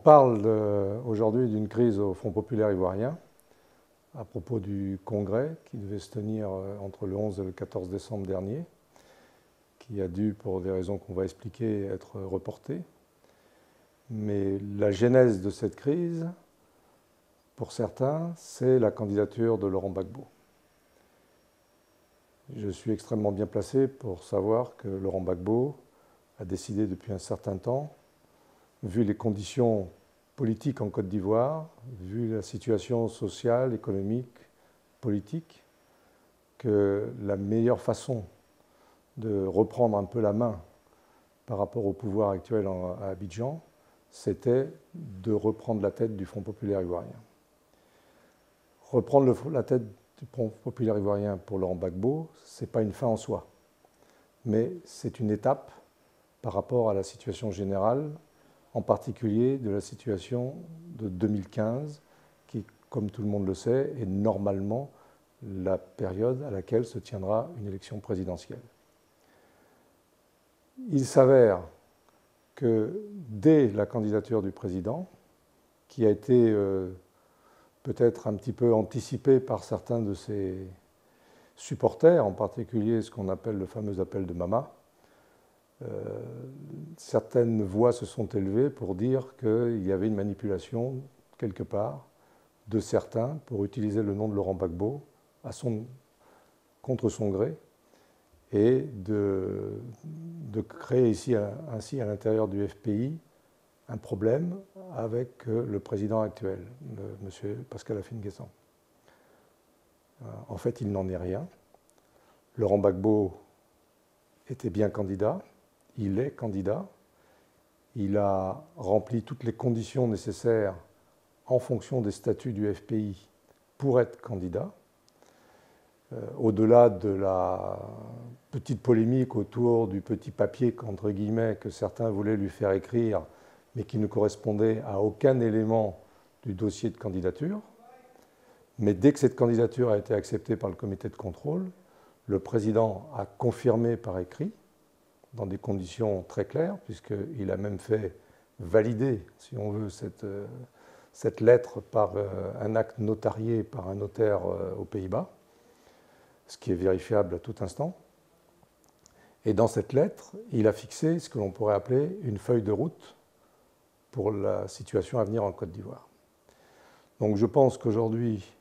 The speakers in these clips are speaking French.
parle aujourd'hui d'une crise au Front populaire ivoirien à propos du congrès qui devait se tenir entre le 11 et le 14 décembre dernier, qui a dû, pour des raisons qu'on va expliquer, être reporté. Mais la genèse de cette crise, pour certains, c'est la candidature de Laurent Gbagbo. Je suis extrêmement bien placé pour savoir que Laurent Gbagbo a décidé depuis un certain temps, vu les conditions politiques en Côte d'Ivoire, vu la situation sociale, économique, politique, que la meilleure façon de reprendre un peu la main par rapport au pouvoir actuel à Abidjan, c'était de reprendre la tête du Front populaire ivoirien. Reprendre la tête du Front populaire ivoirien pour Laurent Gbagbo, ce n'est pas une fin en soi, mais c'est une étape par rapport à la situation générale, en particulier de la situation de 2015, qui, comme tout le monde le sait, est normalement la période à laquelle se tiendra une élection présidentielle. Il s'avère que dès la candidature du président, qui a été peut-être un petit peu anticipée par certains de ses supporters, en particulier ce qu'on appelle le fameux appel de Mama, certaines voix se sont élevées pour dire qu'il y avait une manipulation, quelque part, de certains pour utiliser le nom de Laurent Gbagbo contre son gré et de créer ici, ainsi à l'intérieur du FPI un problème avec le président actuel, M. Pascal Affi-N'Guessan. En fait, il n'en est rien. Laurent Gbagbo était bien candidat. Il est candidat, il a rempli toutes les conditions nécessaires en fonction des statuts du FPI pour être candidat. Au-delà de la petite polémique autour du petit papier, entre guillemets, que certains voulaient lui faire écrire, mais qui ne correspondait à aucun élément du dossier de candidature. Mais dès que cette candidature a été acceptée par le comité de contrôle, le président a confirmé par écrit, dans des conditions très claires, puisqu'il a même fait valider, si on veut, cette lettre par un acte notarié par un notaire aux Pays-Bas, ce qui est vérifiable à tout instant. Et dans cette lettre, il a fixé ce que l'on pourrait appeler une feuille de route pour la situation à venir en Côte d'Ivoire. Donc je pense qu'aujourd'hui,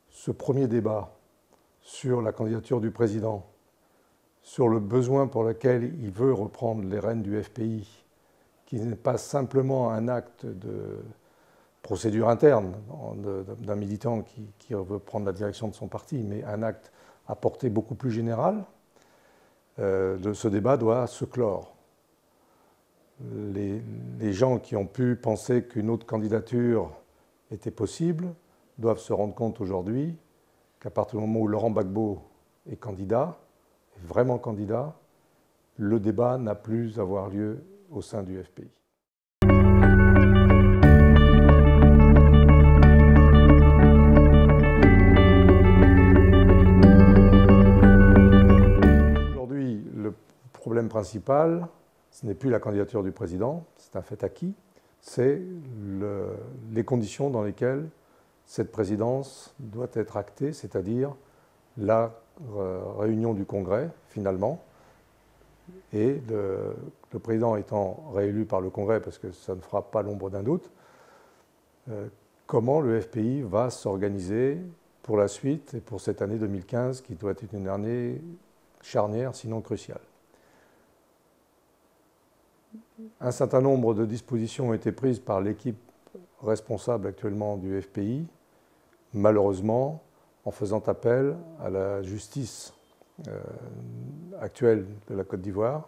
ce premier débat sur la candidature du président, sur le besoin pour lequel il veut reprendre les rênes du FPI, qui n'est pas simplement un acte de procédure interne d'un militant qui veut prendre la direction de son parti, mais un acte à portée beaucoup plus générale, ce débat doit se clore. Les gens qui ont pu penser qu'une autre candidature était possible doivent se rendre compte aujourd'hui qu'à partir du moment où Laurent Gbagbo est candidat, vraiment candidat, le débat n'a plus à avoir lieu au sein du FPI. Aujourd'hui, le problème principal, ce n'est plus la candidature du président, c'est un fait acquis, c'est les conditions dans lesquelles cette présidence doit être actée, c'est-à-dire la réunion du Congrès, finalement, et le président étant réélu par le Congrès, parce que ça ne fera pas l'ombre d'un doute, comment le FPI va s'organiser pour la suite et pour cette année 2015, qui doit être une année charnière, sinon cruciale. Un certain nombre de dispositions ont été prises par l'équipe responsable actuellement du FPI, malheureusement, en faisant appel à la justice actuelle de la Côte d'Ivoire.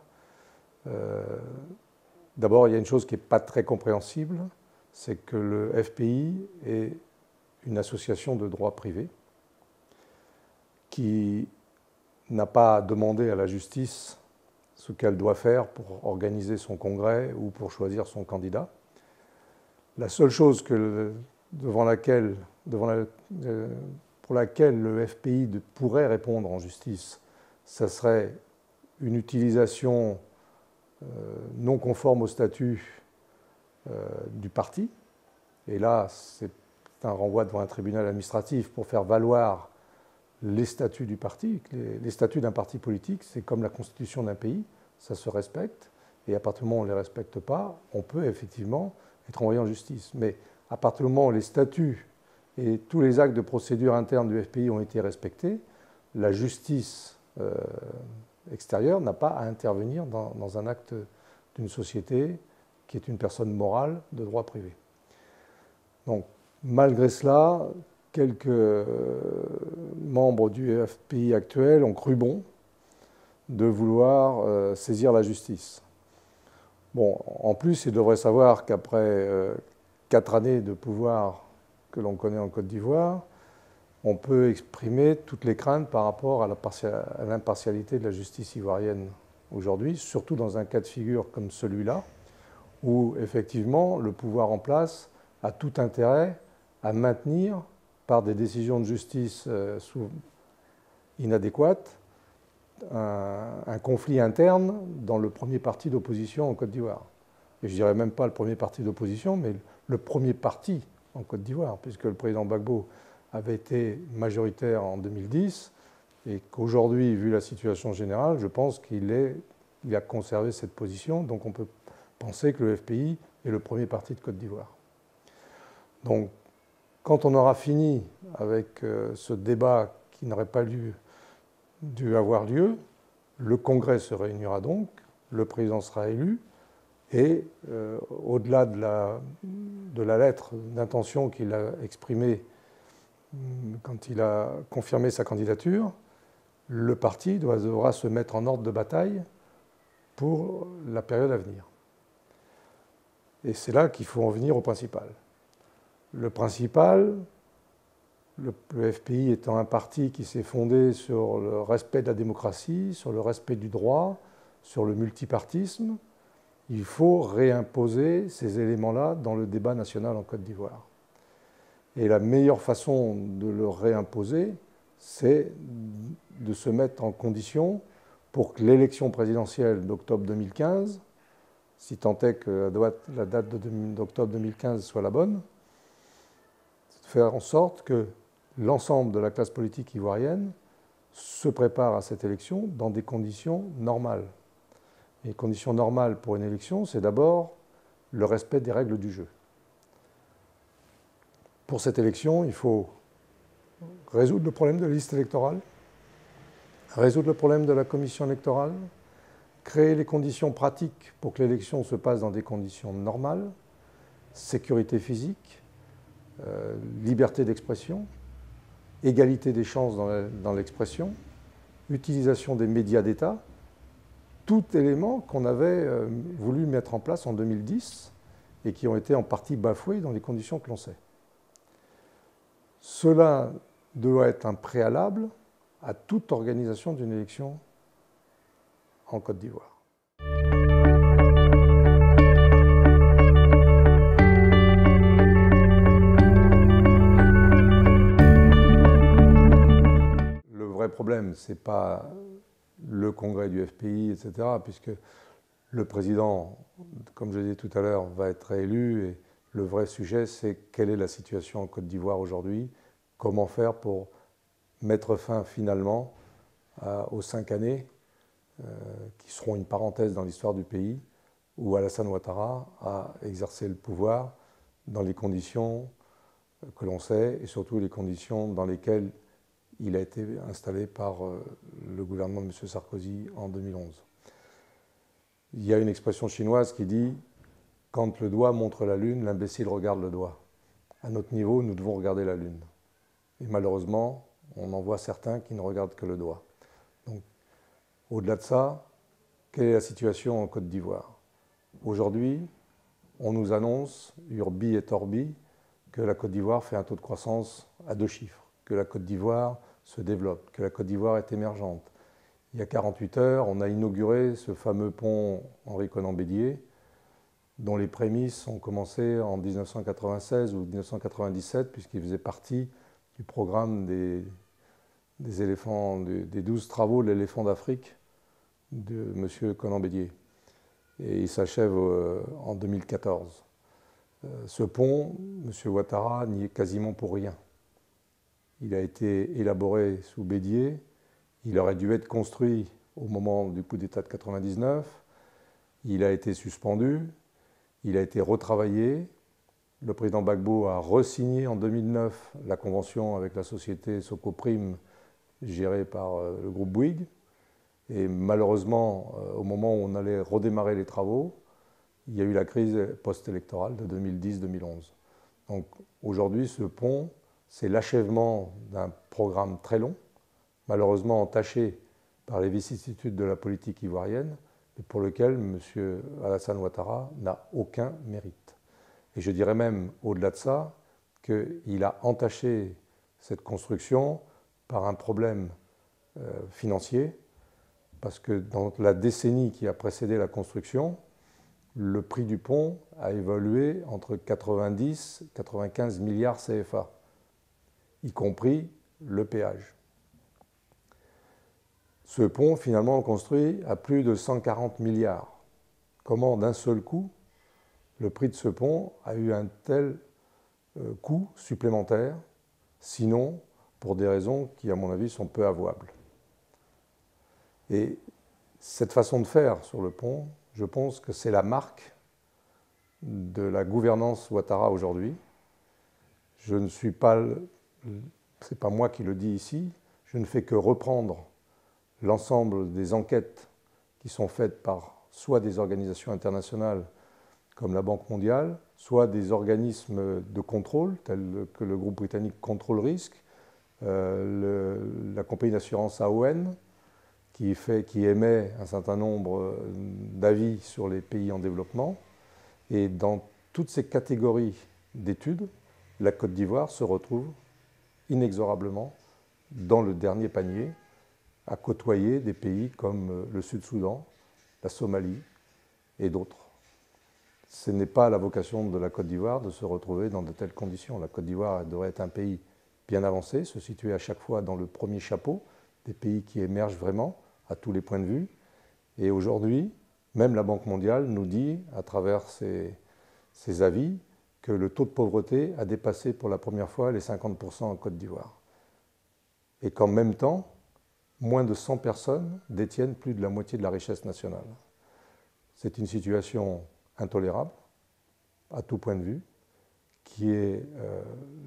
D'abord, il y a une chose qui n'est pas très compréhensible, c'est que le FPI est une association de droit privé qui n'a pas demandé à la justice ce qu'elle doit faire pour organiser son congrès ou pour choisir son candidat. La seule chose pour laquelle le FPI pourrait répondre en justice, ce serait une utilisation non conforme au statut du parti. Et là, c'est un renvoi devant un tribunal administratif pour faire valoir les statuts du parti. Les statuts d'un parti politique, c'est comme la constitution d'un pays, ça se respecte. Et à partir du moment où on ne les respecte pas, on peut effectivement être envoyé en justice. Mais à partir du moment où les statuts et tous les actes de procédure interne du FPI ont été respectés, la justice extérieure n'a pas à intervenir dans un acte d'une société qui est une personne morale de droit privé. Donc, malgré cela, quelques membres du FPI actuel ont cru bon de vouloir saisir la justice. Bon, en plus, ils devraient savoir qu'après 4 années de pouvoir que l'on connaît en Côte d'Ivoire, on peut exprimer toutes les craintes par rapport à l'impartialité de la justice ivoirienne aujourd'hui, surtout dans un cas de figure comme celui-là, où effectivement le pouvoir en place a tout intérêt à maintenir, par des décisions de justice inadéquates, un conflit interne dans le premier parti d'opposition en Côte d'Ivoire. Et je ne dirais même pas le premier parti d'opposition, mais le premier parti en Côte d'Ivoire, puisque le président Gbagbo avait été majoritaire en 2010, et qu'aujourd'hui, vu la situation générale, je pense qu'il a conservé cette position, donc on peut penser que le FPI est le premier parti de Côte d'Ivoire. Donc, quand on aura fini avec ce débat qui n'aurait pas dû avoir lieu, le Congrès se réunira donc, le président sera élu, et au-delà de la lettre d'intention qu'il a exprimée quand il a confirmé sa candidature, le parti devra se mettre en ordre de bataille pour la période à venir. Et c'est là qu'il faut en venir au principal. Le principal, le FPI étant un parti qui s'est fondé sur le respect de la démocratie, sur le respect du droit, sur le multipartisme, il faut réimposer ces éléments-là dans le débat national en Côte d'Ivoire. Et la meilleure façon de le réimposer, c'est de se mettre en condition pour que l'élection présidentielle d'octobre 2015, si tant est que la date d'octobre 2015 soit la bonne, faire en sorte que l'ensemble de la classe politique ivoirienne se prépare à cette élection dans des conditions normales. Et les conditions normales pour une élection, c'est d'abord le respect des règles du jeu. Pour cette élection, il faut résoudre le problème de la liste électorale, résoudre le problème de la commission électorale, créer les conditions pratiques pour que l'élection se passe dans des conditions normales, sécurité physique, liberté d'expression, égalité des chances dans l'expression, utilisation des médias d'État, tout élément qu'on avait voulu mettre en place en 2010 et qui ont été en partie bafoués dans les conditions que l'on sait. Cela doit être un préalable à toute organisation d'une élection en Côte d'Ivoire. Le vrai problème, ce n'est pas le congrès du FPI, etc., puisque le président, comme je l'ai dit tout à l'heure, va être réélu, et le vrai sujet, c'est quelle est la situation en Côte d'Ivoire aujourd'hui, comment faire pour mettre fin finalement aux 5 années qui seront une parenthèse dans l'histoire du pays, où Alassane Ouattara a exercé le pouvoir dans les conditions que l'on sait, et surtout les conditions dans lesquelles il a été installé par le gouvernement de M. Sarkozy en 2011. Il y a une expression chinoise qui dit « Quand le doigt montre la lune, l'imbécile regarde le doigt ». À notre niveau, nous devons regarder la lune. Et malheureusement, on en voit certains qui ne regardent que le doigt. Donc, au-delà de ça, quelle est la situation en Côte d'Ivoire? Aujourd'hui, on nous annonce, urbi et orbi, que la Côte d'Ivoire fait un taux de croissance à 2 chiffres, que la Côte d'Ivoire se développe, que la Côte d'Ivoire est émergente. Il y a 48 heures, on a inauguré ce fameux pont Henri Konan-Bédier, dont les prémices ont commencé en 1996 ou 1997, puisqu'il faisait partie du programme des 12 travaux de l'éléphant d'Afrique de M. Konan-Bédier. Et il s'achève en 2014. Ce pont, M. Ouattara n'y est quasiment pour rien. Il a été élaboré sous Bédier, il aurait dû être construit au moment du coup d'État de 1999, il a été suspendu, il a été retravaillé. Le président Gbagbo a re-signé en 2009 la convention avec la société Socoprime gérée par le groupe Bouygues. Et malheureusement, au moment où on allait redémarrer les travaux, il y a eu la crise post-électorale de 2010-2011. Donc aujourd'hui, ce pont, c'est l'achèvement d'un programme très long, malheureusement entaché par les vicissitudes de la politique ivoirienne, mais pour lequel M. Alassane Ouattara n'a aucun mérite. Et je dirais même, au-delà de ça, qu'il a entaché cette construction par un problème financier, parce que dans la décennie qui a précédé la construction, le prix du pont a évolué entre 90 et 95 milliards CFA, y compris le péage. Ce pont, finalement, construit à plus de 140 milliards. Comment, d'un seul coup, le prix de ce pont a eu un tel coût supplémentaire, sinon pour des raisons qui, à mon avis, sont peu avouables. Et cette façon de faire sur le pont, je pense que c'est la marque de la gouvernance Ouattara aujourd'hui. Je ne suis pas, c'est pas moi qui le dis ici, je ne fais que reprendre l'ensemble des enquêtes qui sont faites par soit des organisations internationales comme la Banque mondiale, soit des organismes de contrôle, tels que le groupe britannique Control Risk, la compagnie d'assurance AON, qui émet un certain nombre d'avis sur les pays en développement. Et dans toutes ces catégories d'études, la Côte d'Ivoire se retrouve inexorablement dans le dernier panier, à côtoyer des pays comme le Sud-Soudan, la Somalie et d'autres. Ce n'est pas la vocation de la Côte d'Ivoire de se retrouver dans de telles conditions. La Côte d'Ivoire devrait être un pays bien avancé, se situer à chaque fois dans le premier chapeau des pays qui émergent vraiment à tous les points de vue. Et aujourd'hui, même la Banque mondiale nous dit, à travers ses avis, que le taux de pauvreté a dépassé pour la première fois les 50% en Côte d'Ivoire. Et qu'en même temps, moins de 100 personnes détiennent plus de la moitié de la richesse nationale. C'est une situation intolérable, à tout point de vue, qui est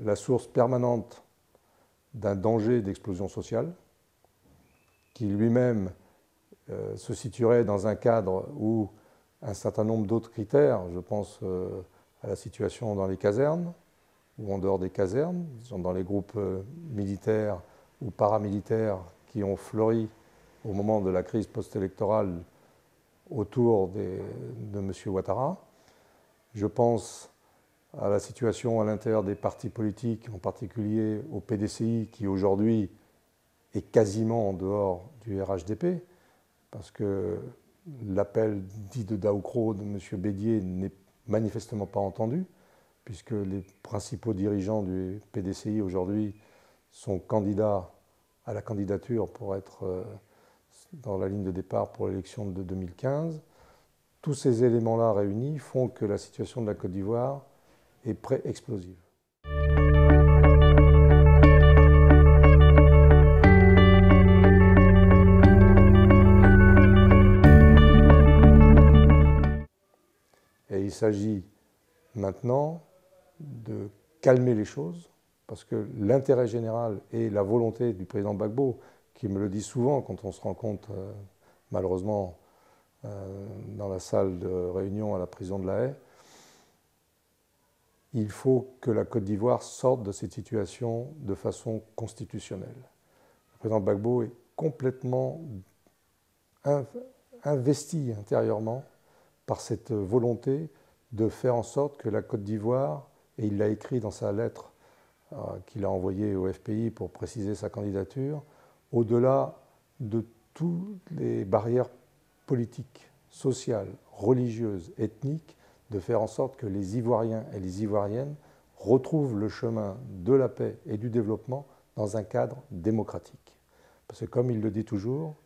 la source permanente d'un danger d'explosion sociale, qui lui-même se situerait dans un cadre où un certain nombre d'autres critères, je pense à la situation dans les casernes, ou en dehors des casernes, dans les groupes militaires ou paramilitaires qui ont fleuri au moment de la crise post-électorale autour de M. Ouattara. Je pense à la situation à l'intérieur des partis politiques, en particulier au PDCI, qui aujourd'hui est quasiment en dehors du RHDP, parce que l'appel dit de Daoukro de M. Bédier n'est manifestement pas entendu, puisque les principaux dirigeants du PDCI aujourd'hui sont candidats à la candidature pour être dans la ligne de départ pour l'élection de 2015. Tous ces éléments-là réunis font que la situation de la Côte d'Ivoire est pré-explosive. Et il s'agit maintenant de calmer les choses, parce que l'intérêt général et la volonté du président Gbagbo, qui me le dit souvent quand on se rencontre malheureusement dans la salle de réunion à la prison de La Haye, il faut que la Côte d'Ivoire sorte de cette situation de façon constitutionnelle. Le président Gbagbo est complètement investi intérieurement par cette volonté de faire en sorte que la Côte d'Ivoire, et il l'a écrit dans sa lettre qu'il a envoyée au FPI pour préciser sa candidature, au-delà de toutes les barrières politiques, sociales, religieuses, ethniques, de faire en sorte que les Ivoiriens et les Ivoiriennes retrouvent le chemin de la paix et du développement dans un cadre démocratique. Parce que comme il le dit toujours,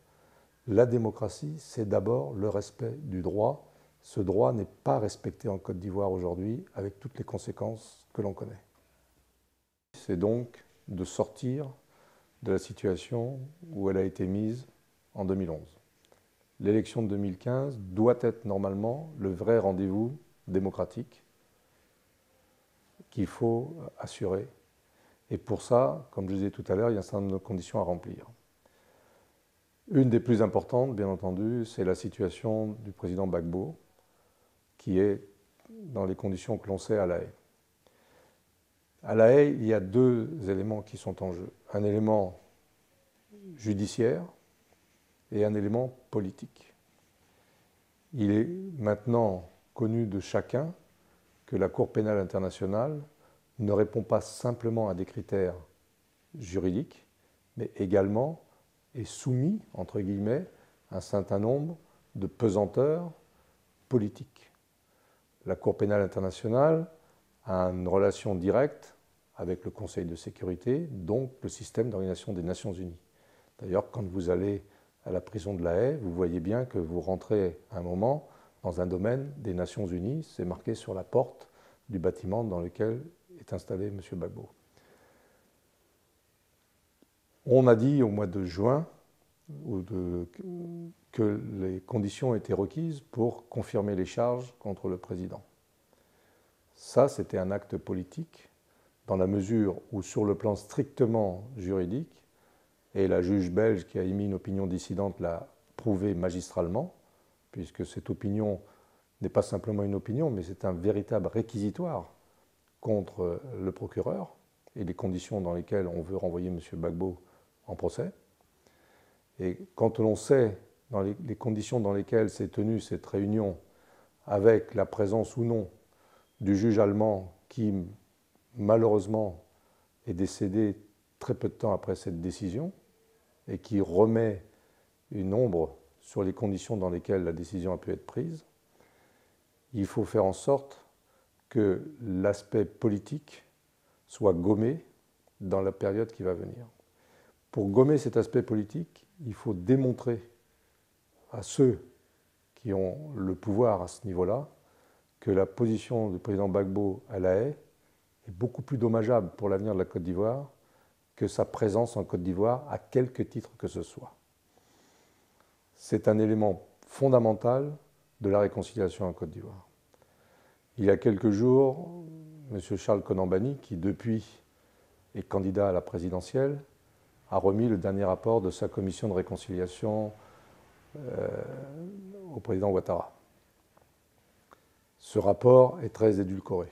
la démocratie, c'est d'abord le respect du droit, Ce droit n'est pas respecté en Côte d'Ivoire aujourd'hui, avec toutes les conséquences que l'on connaît. C'est donc de sortir de la situation où elle a été mise en 2011. L'élection de 2015 doit être normalement le vrai rendez-vous démocratique qu'il faut assurer. Et pour ça, comme je disais tout à l'heure, il y a un certain nombre de conditions à remplir. Une des plus importantes, bien entendu, c'est la situation du président Gbagbo, qui est dans les conditions que l'on sait à La Haye. À La Haye, il y a deux éléments qui sont en jeu. Un élément judiciaire et un élément politique. Il est maintenant connu de chacun que la Cour pénale internationale ne répond pas simplement à des critères juridiques, mais également est soumis, entre guillemets, à un certain nombre de pesanteurs politiques. La Cour pénale internationale a une relation directe avec le Conseil de sécurité, donc le système d'organisation des Nations Unies. D'ailleurs, quand vous allez à la prison de La Haye, vous voyez bien que vous rentrez à un moment dans un domaine des Nations Unies, c'est marqué sur la porte du bâtiment dans lequel est installé M. Gbagbo. On a dit au mois de juin que les conditions étaient requises pour confirmer les charges contre le président. Ça, c'était un acte politique, dans la mesure où, sur le plan strictement juridique, et la juge belge qui a émis une opinion dissidente l'a prouvé magistralement, puisque cette opinion n'est pas simplement une opinion, mais c'est un véritable réquisitoire contre le procureur et les conditions dans lesquelles on veut renvoyer M. Gbagbo en procès. Et quand on sait dans les conditions dans lesquelles s'est tenue cette réunion, avec la présence ou non du juge allemand qui, malheureusement, est décédé très peu de temps après cette décision et qui remet une ombre sur les conditions dans lesquelles la décision a pu être prise, il faut faire en sorte que l'aspect politique soit gommé dans la période qui va venir. Pour gommer cet aspect politique, il faut démontrer à ceux qui ont le pouvoir à ce niveau-là que la position du président Gbagbo à La Haye est beaucoup plus dommageable pour l'avenir de la Côte d'Ivoire que sa présence en Côte d'Ivoire à quelque titre que ce soit. C'est un élément fondamental de la réconciliation en Côte d'Ivoire. Il y a quelques jours, M. Charles Konan-Banny, qui depuis est candidat à la présidentielle, a remis le dernier rapport de sa commission de réconciliation au président Ouattara. Ce rapport est très édulcoré.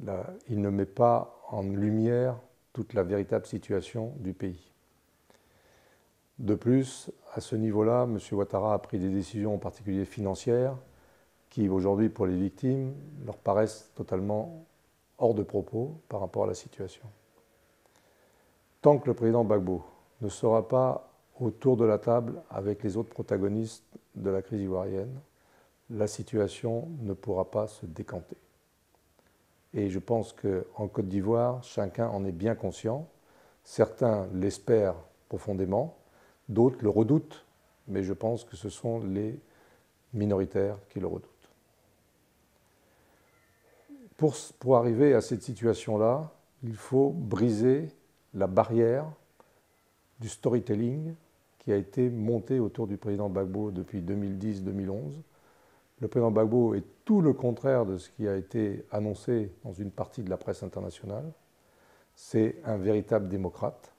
Là, il ne met pas en lumière toute la véritable situation du pays. De plus, à ce niveau-là, M. Ouattara a pris des décisions, en particulier financières, qui aujourd'hui, pour les victimes, leur paraissent totalement hors de propos par rapport à la situation. Tant que le président Gbagbo ne sera pas autour de la table avec les autres protagonistes de la crise ivoirienne, la situation ne pourra pas se décanter. Et je pense qu'en Côte d'Ivoire, chacun en est bien conscient. Certains l'espèrent profondément, d'autres le redoutent, mais je pense que ce sont les minoritaires qui le redoutent. Pour arriver à cette situation-là, il faut briser la barrière du storytelling qui a été montée autour du président Gbagbo depuis 2010-2011. Le président Gbagbo est tout le contraire de ce qui a été annoncé dans une partie de la presse internationale. C'est un véritable démocrate.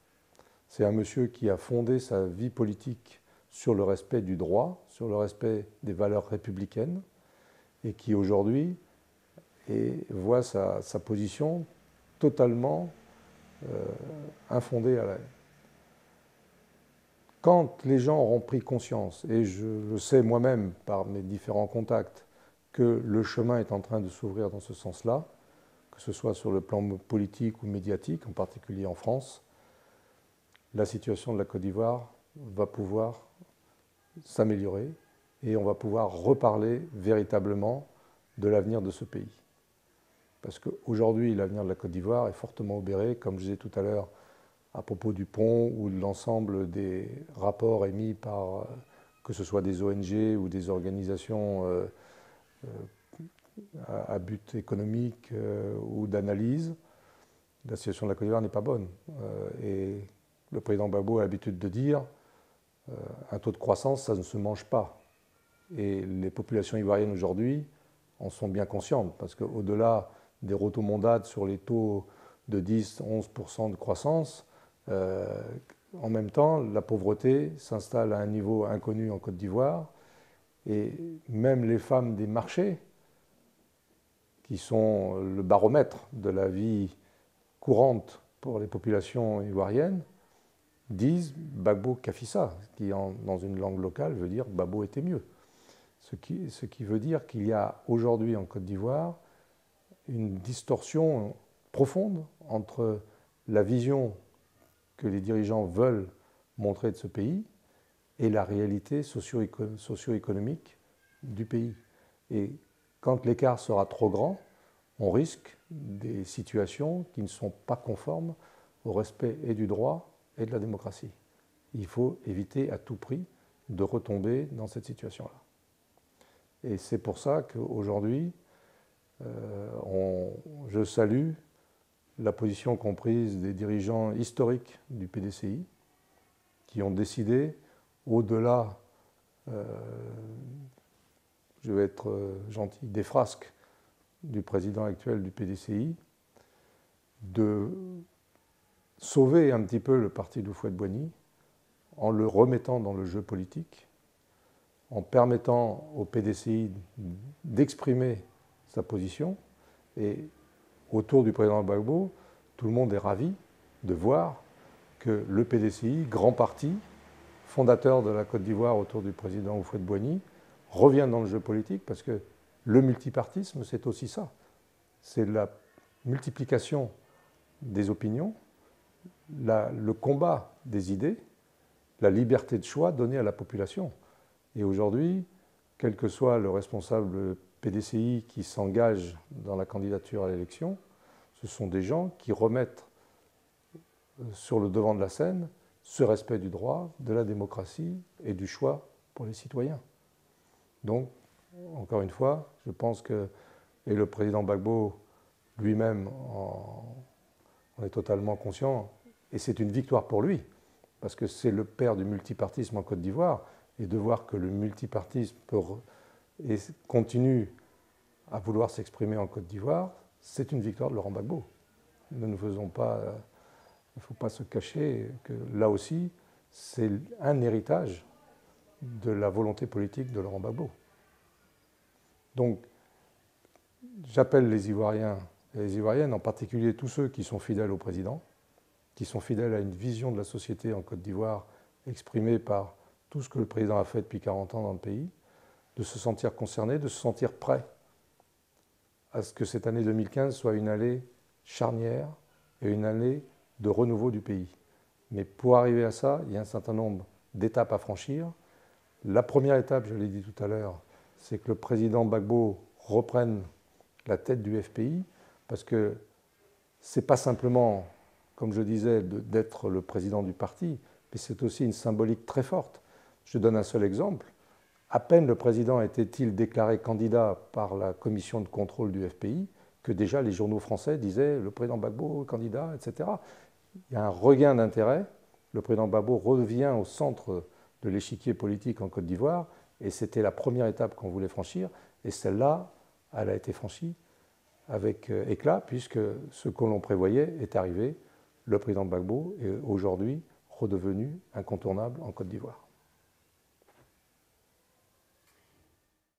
C'est un monsieur qui a fondé sa vie politique sur le respect du droit, sur le respect des valeurs républicaines, et qui aujourd'hui voit sa position totalement infondée à La Haye. Quand les gens auront pris conscience, et je le sais moi-même par mes différents contacts, que le chemin est en train de s'ouvrir dans ce sens-là, que ce soit sur le plan politique ou médiatique, en particulier en France, la situation de la Côte d'Ivoire va pouvoir s'améliorer et on va pouvoir reparler véritablement de l'avenir de ce pays. Parce qu'aujourd'hui, l'avenir de la Côte d'Ivoire est fortement obéré, comme je disais tout à l'heure, à propos du pont ou de l'ensemble des rapports émis par que ce soit des ONG ou des organisations à but économique ou d'analyse, la situation de la Côte d'Ivoire n'est pas bonne. Et le président Gbagbo a l'habitude de dire un taux de croissance, ça ne se mange pas. Et les populations ivoiriennes aujourd'hui en sont bien conscientes, parce qu'au-delà des rotomondades sur les taux de 10-11% de croissance, en même temps, la pauvreté s'installe à un niveau inconnu en Côte d'Ivoire, et même les femmes des marchés, qui sont le baromètre de la vie courante pour les populations ivoiriennes, disent Gbagbo Kafissa, qui dans une langue locale veut dire Gbagbo était mieux. Ce qui veut dire qu'il y a aujourd'hui en Côte d'Ivoire une distorsion profonde entre la vision que les dirigeants veulent montrer de ce pays et la réalité socio-économique du pays. Et quand l'écart sera trop grand, on risque des situations qui ne sont pas conformes au respect et du droit et de la démocratie. Il faut éviter à tout prix de retomber dans cette situation-là. Et c'est pour ça qu'aujourd'hui, je salue la position comprise des dirigeants historiques du PDCI qui ont décidé, au-delà, je vais être gentil, des frasques du président actuel du PDCI, de sauver un petit peu le parti d'Houphouët-Boigny en le remettant dans le jeu politique, en permettant au PDCI d'exprimer sa position. Et autour du président Gbagbo, tout le monde est ravi de voir que le PDCI, grand parti, fondateur de la Côte d'Ivoire autour du président Houphouët-Boigny, revient dans le jeu politique, parce que le multipartisme, c'est aussi ça. C'est la multiplication des opinions, le combat des idées, la liberté de choix donnée à la population. Et aujourd'hui, quel que soit le responsable PDCI qui s'engage dans la candidature à l'élection, ce sont des gens qui remettent sur le devant de la scène ce respect du droit, de la démocratie et du choix pour les citoyens. Donc, encore une fois, je pense que, et le président Gbagbo lui-même en est totalement conscient, et c'est une victoire pour lui, parce que c'est le père du multipartisme en Côte d'Ivoire, et de voir que le multipartisme continue à vouloir s'exprimer en Côte d'Ivoire, c'est une victoire de Laurent Gbagbo. Ne nous faisons pas, il ne faut pas se cacher que là aussi, c'est un héritage de la volonté politique de Laurent Gbagbo. Donc, j'appelle les Ivoiriens et les Ivoiriennes, en particulier tous ceux qui sont fidèles au président, qui sont fidèles à une vision de la société en Côte d'Ivoire exprimée par tout ce que le président a fait depuis 40 ans dans le pays, de se sentir concernés, de se sentir prêts à ce que cette année 2015 soit une année charnière et une année de renouveau du pays. Mais pour arriver à ça, il y a un certain nombre d'étapes à franchir. La première étape, je l'ai dit tout à l'heure, c'est que le président Gbagbo reprenne la tête du FPI, parce que ce n'est pas simplement, comme je disais, d'être le président du parti, mais c'est aussi une symbolique très forte. Je donne un seul exemple. À peine le président était-il déclaré candidat par la commission de contrôle du FPI, que déjà les journaux français disaient « le président Gbagbo, candidat », etc. Il y a un regain d'intérêt. Le président Gbagbo revient au centre de l'échiquier politique en Côte d'Ivoire, et c'était la première étape qu'on voulait franchir, et celle-là, elle a été franchie avec éclat, puisque ce que l'on prévoyait est arrivé. Le président Gbagbo est aujourd'hui redevenu incontournable en Côte d'Ivoire.